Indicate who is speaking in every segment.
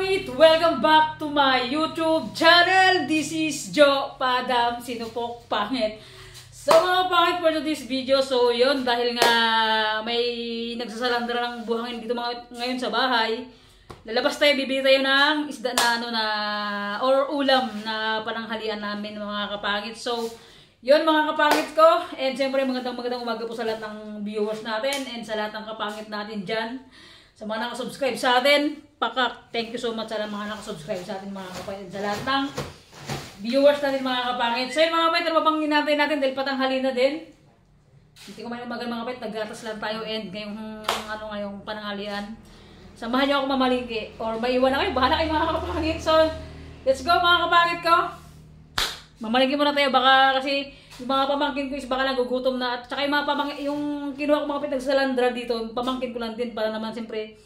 Speaker 1: kapangit! Welcome back to my YouTube channel. This is Joe Padam Sinupok Pangit. So mga kapangit, for today's video, so yun, dahil nga may nagsasalandra ng buhangin dito ngayon sa bahay, lalabas tayo, bibili tayo ng isda na or ulam na pananghalian namin mga kapangit. So yun mga kapangit ko, and siyempre magandang umaga po sa lahat ng viewers natin and sa lahat ng kapangit natin dyan. Sa mga nakasubscribe sa atin, thank you so much sa mga nakasubscribe sa atin mga kapangit. Sa lahat ng viewers natin mga kapangit. So yun mga kapangit, mabangin natin dahil patanghali na din. Hindi ko may umagal mga kapangit, naggatas lang tayo and ngayong pananghalian. Samahan niyo ako mamalingki or maiwan na kayo, bahala kayo mga kapangit. So let's go mga kapangit ko. Mamalingki muna tayo baka kasi yung mga pamangkin ko is baka nagugutom na. At saka yung mga yung kinuha ko mga kapit nagsalandra dito, pamangkin ko lang din para naman siyempre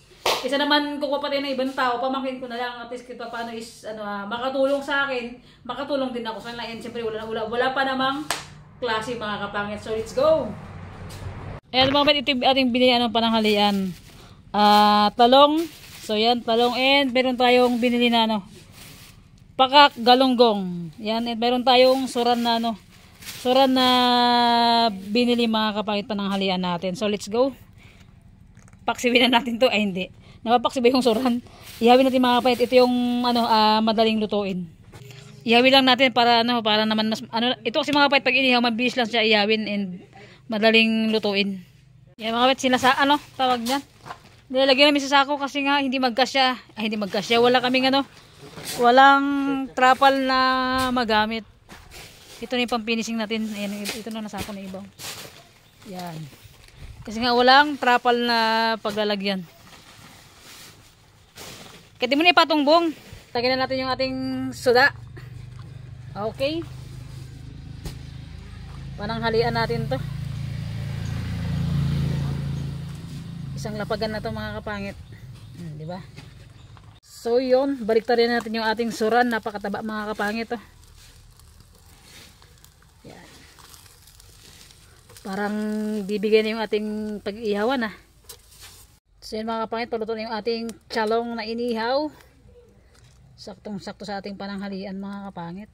Speaker 1: isa naman kukuha pa tayo ng ibang tao, pamangkin ko na lang at least kita paano is makatulong sa akin, makatulong din ako sa kanila. And siyempre wala pa namang klase mga kapangit. So let's go. Ayan mga kapit, ito yung ating binili pananghalian. Talong. So yan, talong, and meron tayong binili na pakak galunggong. Yan, and meron tayong suran na binili mga kapangit pananghalian natin. So let's go. Paksiwin na natin to. Ay hindi. Napapaksiba yung suran. Ihawin natin mga kapangit. Ito yung madaling lutuin. Ihawin lang natin para naman mas ito kasi mga kapangit pag inihaw mabilis lang siya ihawin and madaling lutuin. Yan mga kapangit, sila sa tawag niyan. Nilalagyan namin sa sako kasi nga hindi magkasya. Ay hindi magkasya. Wala kaming walang trapal na magamit. Ito na yung pang-finishing natin. Ayan, ito na nasako na ibaw. Yan. Kasi nga walang trapal na paglalagyan. Kaya di mo na ipatungbong. Tagyan na natin yung ating suda. Okay. Pananghalian natin to. Isang lapagan na to mga kapangit. Diba? So yun, baliktarin natin yung ating suran. Napakataba mga kapangit to. Yan. Parang bibigyan yung ating pag-ihawan So yun mga kapangit, paluto na yung ating chalong na inihaw. Saktong-sakto sa ating pananghalian mga kapangit.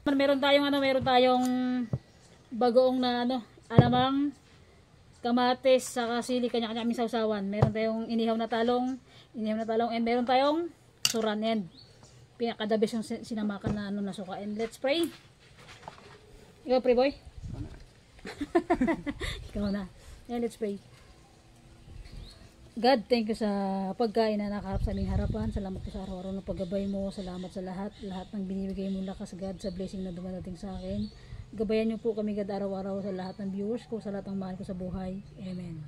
Speaker 1: Meron tayong bagoong na alamang kamatis sa sili, kanya-kanya aming sausawan. Meron tayong inihaw na talong, and meron tayong suran yan. Pinakadabis yung sinamakan na suka. And let's pray. Ikaw pray boy? Ikaw na. And let's pray. God, thank you sa pagkain na nakaharap sa aming harapan. Salamat po sa araw-araw na paggabay mo. Salamat sa lahat ng binibigay mo lakas, God, sa blessing na dumadating sa akin. Gabayan niyo po kami, God, araw-araw sa lahat ng viewers ko, sa lahat ng mahal ko sa buhay. Amen.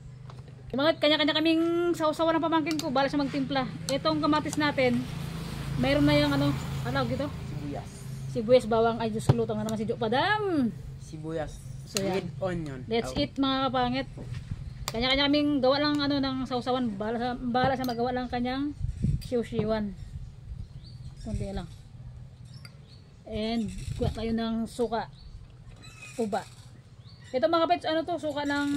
Speaker 1: Mga kanya-kanya kaming sausawan ng pamangkin ko, bala sa magtimpla. Itong kamatis natin, mayroon na yung dito? Sibuyas, bawang, ay Diyos, lutang na naman si Jo Padam. Sibuyas, so, with onion. Let's eat mga kapangit. Kanya-kanya kaming gawa lang ng sausawan, bala sa magawa lang kanyang siw-siwan. Kunti lang. And kuha tayo ng suka. Uba. Ito mga kapits, suka ng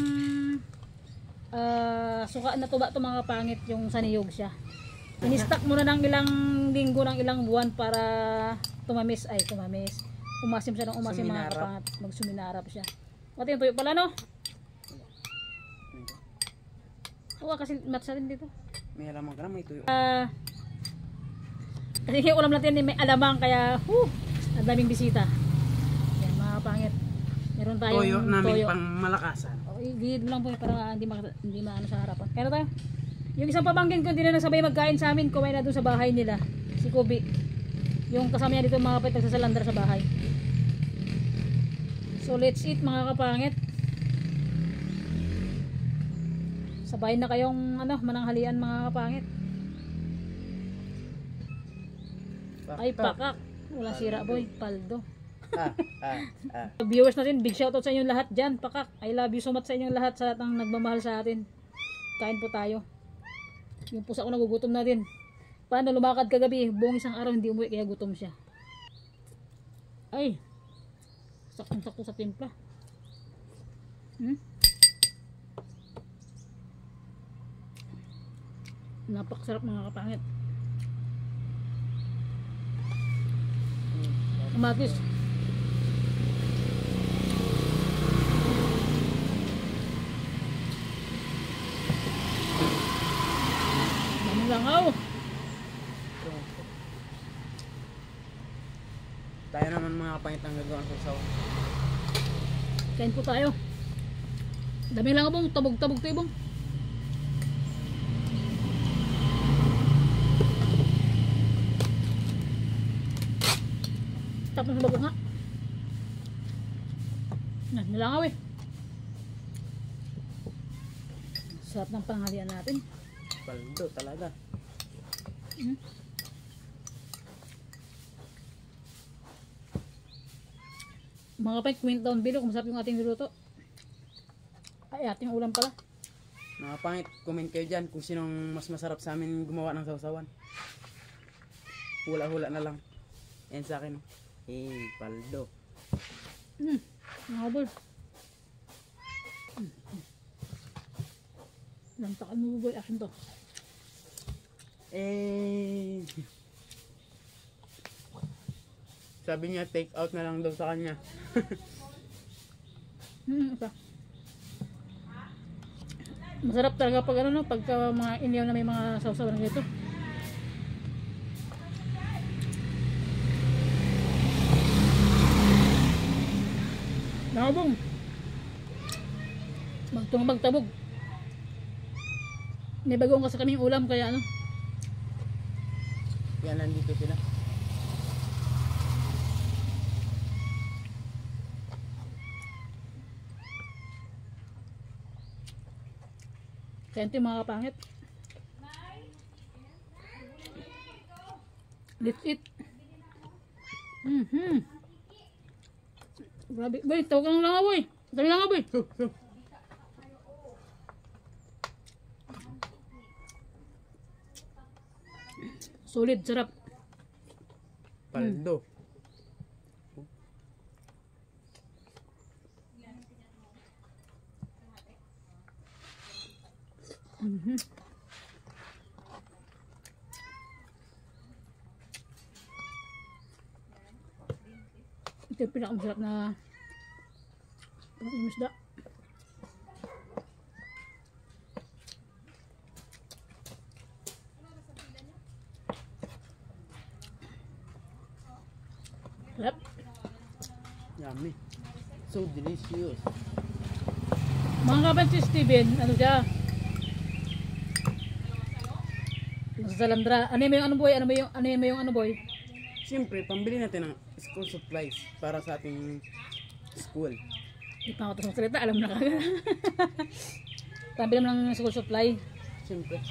Speaker 1: suka na tuba to mga kapangit, yung saniyog siya. Ini-stack muna ng ilang linggo, ng ilang buwan para tumamis. Umasim siya ng umasim mga kapangit. Magsuminarap siya. Pati yung tuyo pala kasi matsa rin dito. May alamang ka na, may tuyo. Kasi yung ulam natin may alamang kaya ang daming bisita. Yan mga kapangit. Meron tayong toyo namin pang malakasan. Gilid lang po para hindi maano sa harapan. Kaya tayo. Yung isang pamangkin ko hindi na nagsabay magkain sa amin, kumain na doon sa bahay nila. Si Kobe. Yung kasama niya dito mga kapit nagsasalandra sa bahay. So let's eat mga kapangit. Sabay na kayong mananghalian mga kapangit. Ay pakak. Wala sira boy, paldo. Viewers natin, big shoutout sa inyong lahat dyan. Pakak, I love you so much sa inyong lahat, sa lahat ng nagmamahal sa atin. Kain po tayo. Yung pusa ko nagugutom na din. Paano lumakad kagabi, buong isang araw hindi umuwi kaya gutom siya. Ay, saktong-sakto sa timpla. Napakasarap mga kapangit. Kamatis. Daming langaw.
Speaker 2: Tayo naman mga kapangit ang gagawa ng sasaw.
Speaker 1: Kain po tayo. Daming langaw bong. Tabog-tabog tayo bong. Tapos sa bago nga. Nilangaw eh. Sarap ng panghalian natin.
Speaker 2: Paldo talaga.
Speaker 1: Mga kapay, comment down below kung masarap yung ating niluto. Ay, ating ulam pala.
Speaker 2: Mga kapangit, comment kayo dyan kung sinong mas masarap sa amin gumawa ng sausawan. Hula-hula na lang. Yan sa akin. Paldo.
Speaker 1: Mga kabol. Lantakan mo boy, akin to.
Speaker 2: Sabi niya take out na lang daw sa kanya.
Speaker 1: Ito. Masarap talaga pag ano no, pagka mga inyaw na may mga sausawan na ganito. Nakabong. Magtabog. May bagong kasi kaming ulam kaya ano.
Speaker 2: Yan, nandito sila.
Speaker 1: Kaya ito yung mga kapangit. Let's eat. Grabe. Boy, tawag ka ng langaw boy. Dali langaw boy. Solid, sarap.
Speaker 2: Paldo.
Speaker 1: Ito yung pinakamasarap na isda. Sarap.
Speaker 2: Yummy. So delicious.
Speaker 1: Mga kapan si Steven, ano siya? Nasa Salandra. Ano yung ano boy? Ano yung ano boy?
Speaker 2: Siyempre, pambili natin ng school supplies para sa ating school.
Speaker 1: Hindi pa ako tapos magsalita, alam na kagad. Pambili mo ng school supply.
Speaker 2: Siyempre.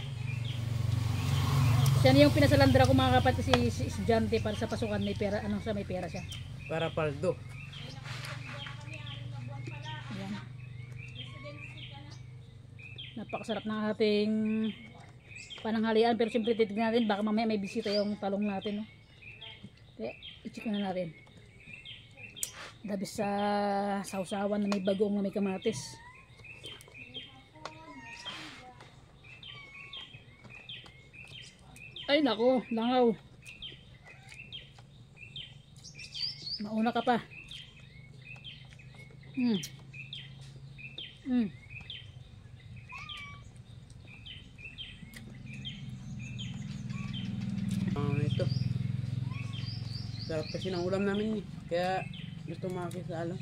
Speaker 1: Siya na yung pinasalandra ko mga kapatid si estudyante para sa pasukan may pera, ano sa may pera siya.
Speaker 2: Para paldo.
Speaker 1: Ayan. Napakasarap ng ating pananghalian pero siyempre titignan natin baka mamaya may bisita yung talong natin. No? Kaya i-check na natin. Dabis sa sausawan na may bagong na may kamatis. Ay nako, langaw. Mauna ka pa.
Speaker 2: Ito. Sarap kasi ng ulam namin eh. Kaya gusto makakisala.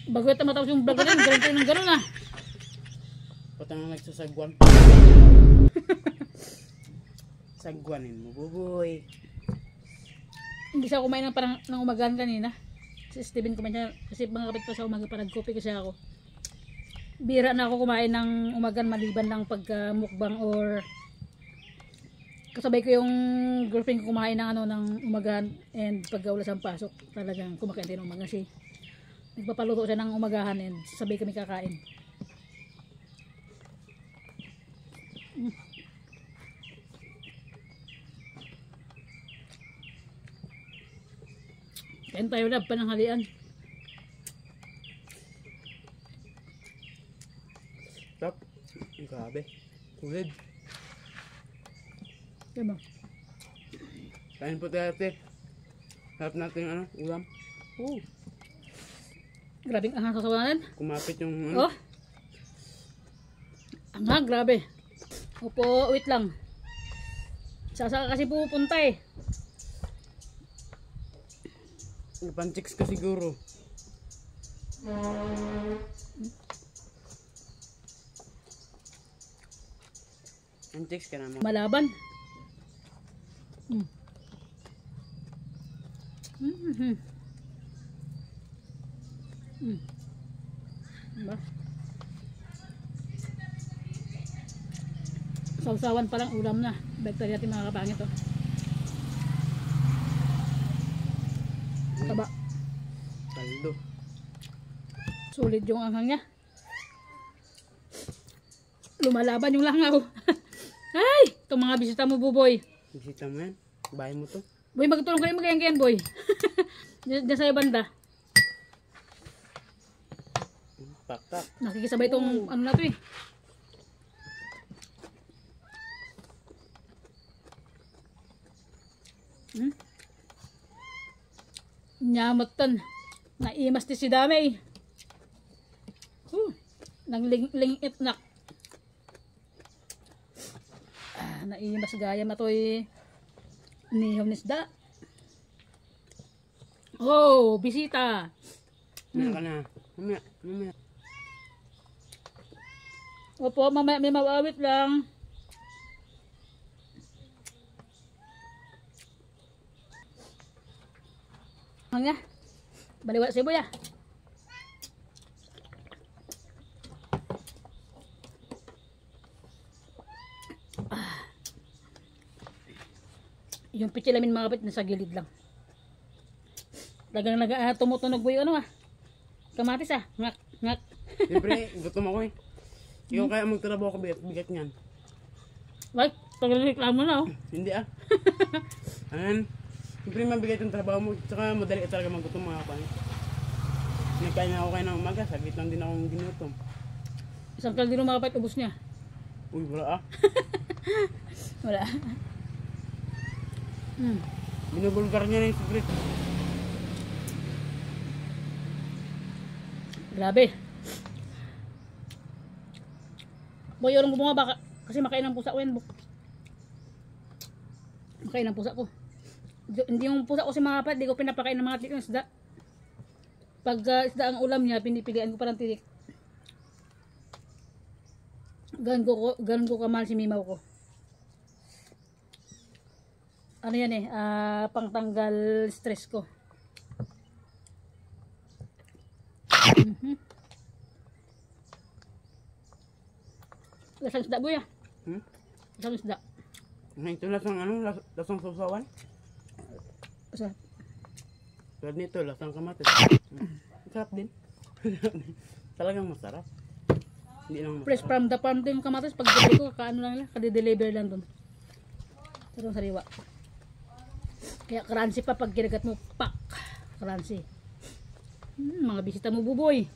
Speaker 1: Bago ito matapos yung vlog rin, ganun tayo ng ganun ah.
Speaker 2: Patang nagsasagwan. Sagwanin mo, buboy.
Speaker 1: Hindi siya kumain ng parang ng umagaan kanina. Si Steven kumain siya kasi mga kapit pa sa umaga parang kopi kasi ako. Bira na ako kumain ng umagaan maliban lang pagka mukbang or kasabay ko yung girlfriend ko kumain ng ano ng umagaan and pagka wala siyang pasok talagang kumakain din ng umaga siya. Nagpapaluto siya ng umagahan and sabay kami kakain. Kain tayo na pananghalian.
Speaker 2: Stop. Grabe. Kulid.
Speaker 1: Diba?
Speaker 2: Kain po tayo, ate. Harap natin yung ulam. Oh,
Speaker 1: Grabing anghang sasawanan.
Speaker 2: kumapit yung
Speaker 1: Oh. Anghang, grabe. Opo, wait lang. Saan ka kasi pupunta eh.
Speaker 2: Pan-chicks ka siguro. Pan-chicks ka na mo.
Speaker 1: Malaban. Mm. Mm-hmm. Mm. Diba? Sausawan pa lang ulam na. Baik tadi natin mga kapangit oh. Taba.
Speaker 2: Kaldo.
Speaker 1: Sulit yung anghang niya. Lumalaban yung langaw. Ay! Itong mga bisita mo, Buboy.
Speaker 2: Bisita mo yan. Bahay mo to.
Speaker 1: Boy, magtulong kayo magayan boy. Diyan sa banda.
Speaker 2: Pakak.
Speaker 1: Nakikisabay itong ano na to eh. Nyamatan. Naimas ti si Damay. Nang lingit nak. Naimas gaya na to eh. Nihom nisda. Oh, bisita.
Speaker 2: Mamaya ka na. Mamaya.
Speaker 1: Opo, mamaya may mawawit lang. Hangga. Baliwala si Boy ah. Yung pichilamin mga kapit nasa gilid lang. Dagang tumutunog Boy ano ah. Kamatis ah. Ngak, ngak.
Speaker 2: Siyempre, gutom ako eh. Ikaw kaya magtrabaho ka bigat niyan.
Speaker 1: Wag, pagreklamo na oh.
Speaker 2: Hindi ah. Ayan. Siyempre mabigat yung trabaho mo. Tsaka madali ka talaga magutom mga kapang. Nagkain na ako kayo ng umaga. Saglit lang din akong ginutom.
Speaker 1: Isang kaldero mga kapit ubos niya.
Speaker 2: Uy, wala ah.
Speaker 1: Wala.
Speaker 2: Binubulgar niya na yung secret.
Speaker 1: Grabe. Boy, orang bunga baka kasi makain ng pusa ko yan. Makain ng pusa ko. Hindi yung pusa ko si mga kapat, di ko pinapakain ng mga tinik ng isda. Pag isda ang ulam niya, pinipilian ko parang tinik. Ganun ko kamahal si Mimaw ko. Ano yan eh, pangtanggal stress ko. Lasang isda Boy ah. Lasang isda.
Speaker 2: Ito lasang lasang sausawan.
Speaker 1: Masarap.
Speaker 2: Tulad nito, lasang kamatis. Masarap din. Talagang masarap. Hindi lang masarap.
Speaker 1: Fresh from the farm din yung kamatis. Pag dito ko, kaano lang nila, kadi-deliver lang dun. Sarong sariwa. Kaya crunchy pa pag ginagat mo, pak! Crunchy. Mga bisita mo Buboy.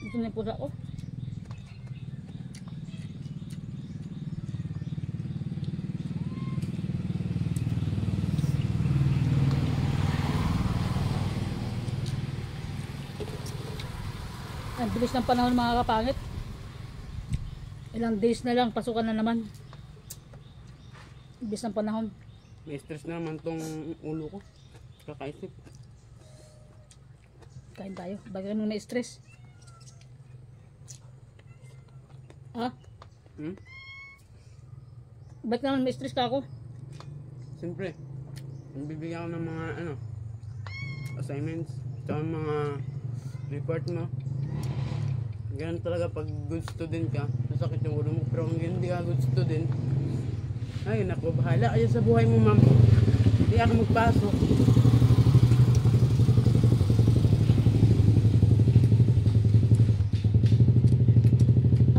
Speaker 1: Ito na yung pusa ko. Ang bilis ng panahon mga kapangit. Ilang days na lang, pasukan na naman. Bilis ng panahon.
Speaker 2: May stress na naman tong ulo ko. Kakaisip.
Speaker 1: Kain tayo. Bagay nung na-stress. Ha? Ba't naman may stress ka ako?
Speaker 2: Siyempre, bibigyan ko ng mga assignments. Tsaka mga report mo. Ganun talaga pag good student ka, masakit yung ulo mo. Pero kung hindi ka good student, ay naku, bahala kayo sa buhay mo ma'am. Hindi ako magpasok.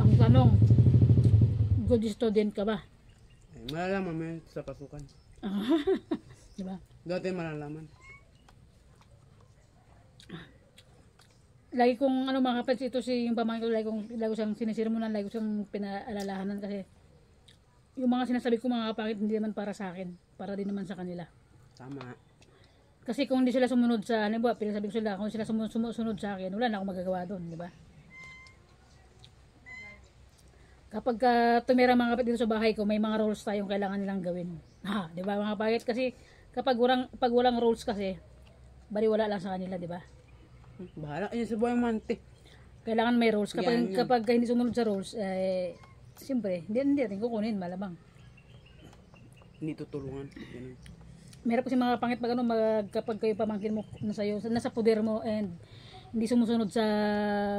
Speaker 1: Ang tanong, good student ka ba?
Speaker 2: Ay, malalaman mo yun sa pasukan.
Speaker 1: Diba?
Speaker 2: Dati malalaman.
Speaker 1: lagi kong ano mga kapatid, ito si yung pamangkin ko, lagi ko siyang sinisirmonan, lagi ko siyang pinaalalahanan kasi yung mga sinasabi ko mga kapangit hindi naman para sa akin, para din naman sa kanila.
Speaker 2: Tama.
Speaker 1: Kasi kung hindi sila sumunod sa, ano ba, pinasabi ko sila, kung sila sumunod sa akin, wala na akong magagawa doon, di ba? Kapag tumira mga kapatid dito sa bahay ko, may mga rules tayong kailangan nilang gawin. Ha, di ba mga kapatid? Kasi pag walang rules kasi, baliwala lang sa kanila, di ba?
Speaker 2: Bahala yun sa buhay mante.
Speaker 1: Kailangan may rules.
Speaker 2: Yan.
Speaker 1: Kapag hindi sumunod sa rules, siyempre, hindi natin kukunin, malamang.
Speaker 2: Hindi tutulungan. Ganun.
Speaker 1: Meron kasi mga pangit kapag kayo pamangkin mo nasa poder mo and hindi sumusunod sa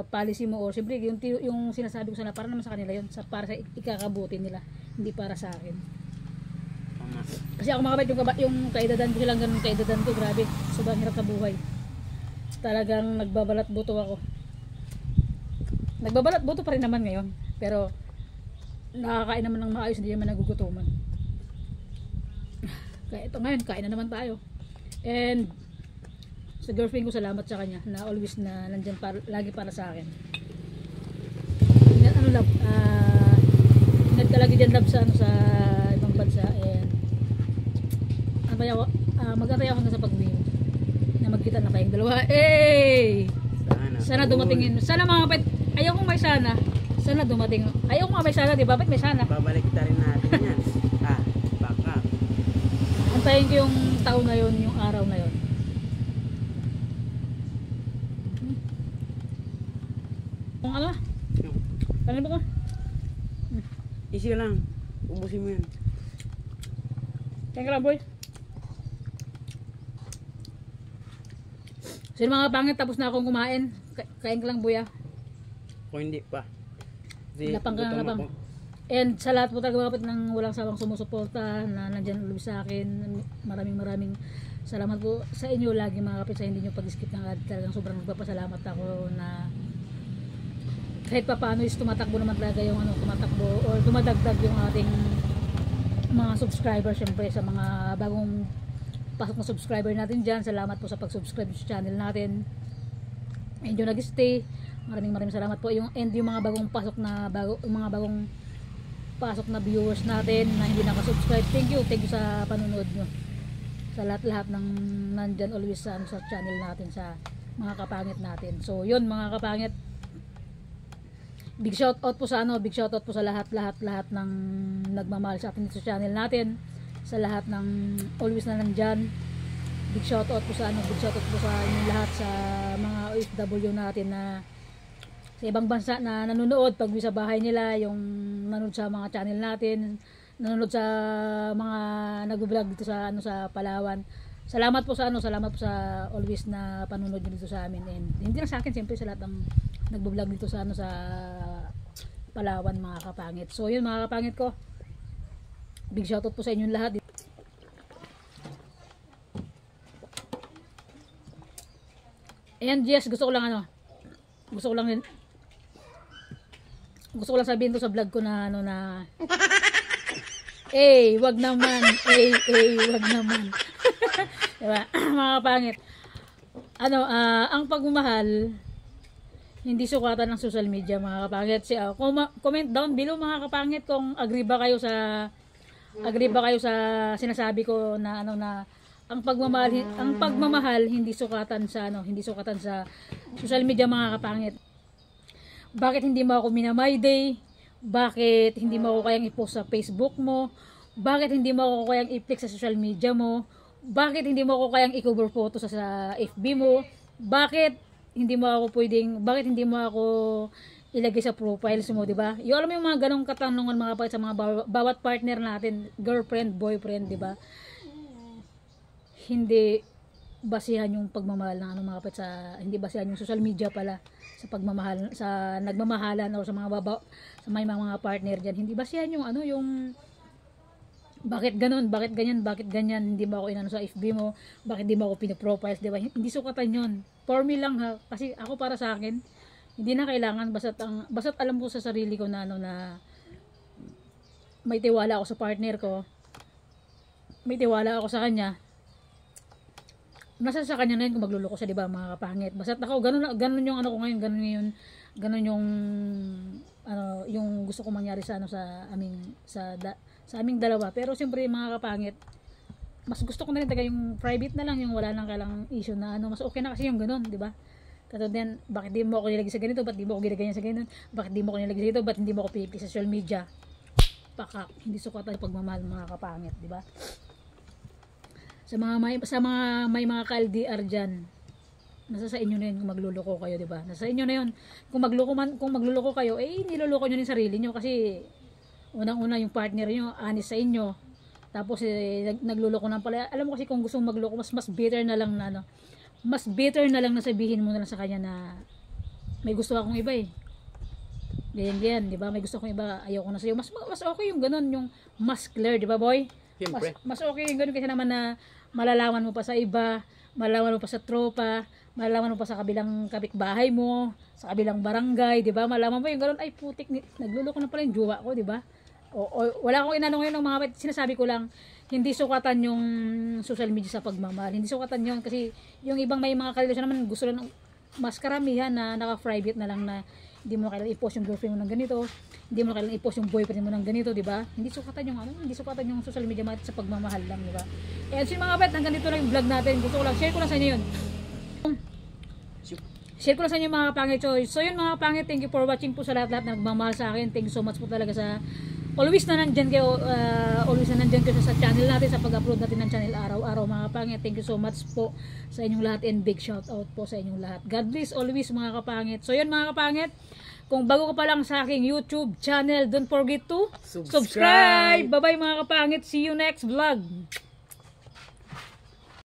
Speaker 1: policy mo, or siyempre yung sinasabi ko sana para naman sa kanila yun, para sa ikakabuti nila, hindi para sa akin.
Speaker 2: Tama.
Speaker 1: Kasi ako mga kapatid, yung kaedadan ko silang ganun, kaedadan ko, grabe, sobrang hirap sa buhay. Talagang nagbabalat buto ako. Nagbabalat buto pa rin naman ngayon, pero nakakain naman ng maayos, hindi naman nagugutuman. Kaya ito ngayon, kain na naman tayo. And sa girlfriend ko, salamat sa kanya na always na nandyan lagi para sa akin. Ano love, ingat ka lagi dyan love sa ibang bansa, and mag-antay ako hanggang sa pag-uwi mo na magkita na kayong dalawa. Sana dumatingin. Sana mga kapit, ayaw kong may sana. Sana dumating. Ayaw kong may sana, di ba? Ba't may sana?
Speaker 2: Babalik ta rin natin yan. Baka.
Speaker 1: Antayin ko yung taon na yun, yung araw na yun. Kung ano? Kanin ba ko?
Speaker 2: Easy lang. Ubusin mo yan.
Speaker 1: Kain ka lang, boy. So yung mga pangit, tapos na akong kumain. Kain ka lang, boy, ah.
Speaker 2: Kung hindi pa.
Speaker 1: Lapang ka na lapang. And sa lahat po talaga kapit ng walang sawang sumusuporta na nandyan ulit sa akin, maraming salamat po sa inyo lagi mga kapit, sa hindi nyo pag-skip ng ad. Talagang sobrang nagpapasalamat ako na kahit pa paano is tumatakbo naman talaga yung tumatakbo or dumadagdag yung ating mga subscriber. Syempre sa mga bagong pasok na subscriber natin dyan, salamat po sa pag-subscribe sa channel natin, and yung nag-stay, maraming salamat po. Yung mga bagong pasok na viewers natin na hindi nakasubscribe, thank you sa panonood nyo, sa lahat ng nandyan always sa channel natin, sa mga kapangit natin. So yun mga kapangit, big shout out po sa lahat ng nagmamahal sa atin sa channel natin, sa lahat ng always na nandyan. Big shout out po sa inyong lahat, sa mga OFW natin na sa ibang bansa na nanonood pag sa bahay nila, yung nanonood sa mga channel natin, nanonood sa mga nag-vlog dito sa Palawan. Salamat po sa always na panonood dito sa amin, and hindi lang sa akin, siyempre sa lahat ng nag-vlog dito sa sa Palawan mga kapangit. So yun mga kapangit ko, big shoutout po sa inyong lahat. And yes, gusto ko lang sabihin to sa vlog ko na wag naman. Wag naman. Diba? Mga kapangit. Ang pagmamahal hindi sukatan ng social media mga kapangit. Comment down below mga kapangit kung agree ba kayo sa sinasabi ko na ang pagmamahal hindi sukatan sa social media mga kapangit. Bakit hindi mo ako minamay day? Bakit hindi mo ako kayang i-post sa Facebook mo? Bakit hindi mo ako kayang i-flex sa social media mo? Bakit hindi mo ako kayang i-cover photo sa FB mo? Bakit hindi mo ako ilagay sa profiles mo, di ba? Yung alam mo yung mga ganong katanungan mga kapatid sa mga bawat partner natin, girlfriend, boyfriend, di ba? Hindi basihan yung pagmamahal ng mga kapatid hindi basihan yung social media pala sa pagmamahal, sa nagmamahalan o sa may mga partner diyan. Hindi basihan yung yung bakit ganun, bakit ganyan, hindi mo ako inano sa FB mo, bakit hindi mo ako pino-profiles, di ba? Hindi sukatan yun. For me lang ha, kasi ako para sa akin, hindi na kailangan, basta't alam ko sa sarili ko na na may tiwala ako sa partner ko, may tiwala ako sa kanya, nasa sa kanya na yun kung magluloko siya, di ba, mga kapangit. Basta ako, ganun yung ano ko ngayon, ganun yung ano, yung gusto ko mangyari sa ano sa aming dalawa. Pero siyempre mga kapangit, mas gusto ko na rin taga yung private na lang, yung wala nang kailang issue na ano, mas okay na kasi yung ganun, di ba? Katulad din, bakit di mo ako nilagay sa ganito, ba't di mo ako ginagayan sa ganito, bakit di mo ako nilagay sa ganito, ba't hindi mo ako pinipili sa social media? Pakak, hindi sukatan yung pagmamahal mga kapangit, di ba? Sa mga may mga ka-LDR diyan, nasa sa inyo na yun kung magluloko kayo, di ba? Nasa inyo na yun. Kung magluloko kayo, eh niloloko niyo din sarili niyo kasi unang-una yung partner niyo honest sa inyo. Tapos nagluloko na pala. Alam mo kasi kung gusto mong magloko, mas bitter na lang na ano. Mas bitter na lang na sabihin mo na lang sa kanya na may gusto akong iba eh. Ganyan, di ba? May gusto akong iba, ayoko na sa'yo. Mas okay yung ganun, yung mas clear, di ba, boy? Mas okay yung ganun kasi naman na malalaman mo pa sa iba, malalaman mo pa sa tropa, malalaman mo pa sa kabilang kapitbahay mo, sa kabilang barangay, di ba? Malalaman mo yung ganun, ay putik, nagluloko na pala yung jowa ko, di ba? O wala akong inano ngayon ng mga sinasabi ko lang, hindi sukatan yung social media sa pagmamahal. Hindi sukatan yun kasi yung ibang may mga karelasyon naman gusto lang mas karamihan na naka-private na lang na hindi mo kailangan i-post yung girlfriend mo ng ganito, hindi mo kailangan i-post yung boyfriend mo ng ganito, di ba? Hindi sukatan yung hindi sukatan yung social media sa pagmamahal lang, di ba? And so mga bet, hanggang dito lang yung vlog natin. Gusto ko lang share ko lang sa inyo yun. Share ko lang sa inyo mga kapangit. So yun mga kapangit, thank you for watching po sa lahat-lahat na nagmamahal sa akin. Thank you so much po talaga sa always na nandyan kayo sa channel natin, sa pag-upload natin ng channel araw-araw mga kapangit. Thank you so much po sa inyong lahat and big shout out po sa inyong lahat. God bless always mga kapangit. So yun mga kapangit, kung bago ka pa lang sa aking YouTube channel, don't forget to subscribe. Bye bye mga kapangit, see you next vlog.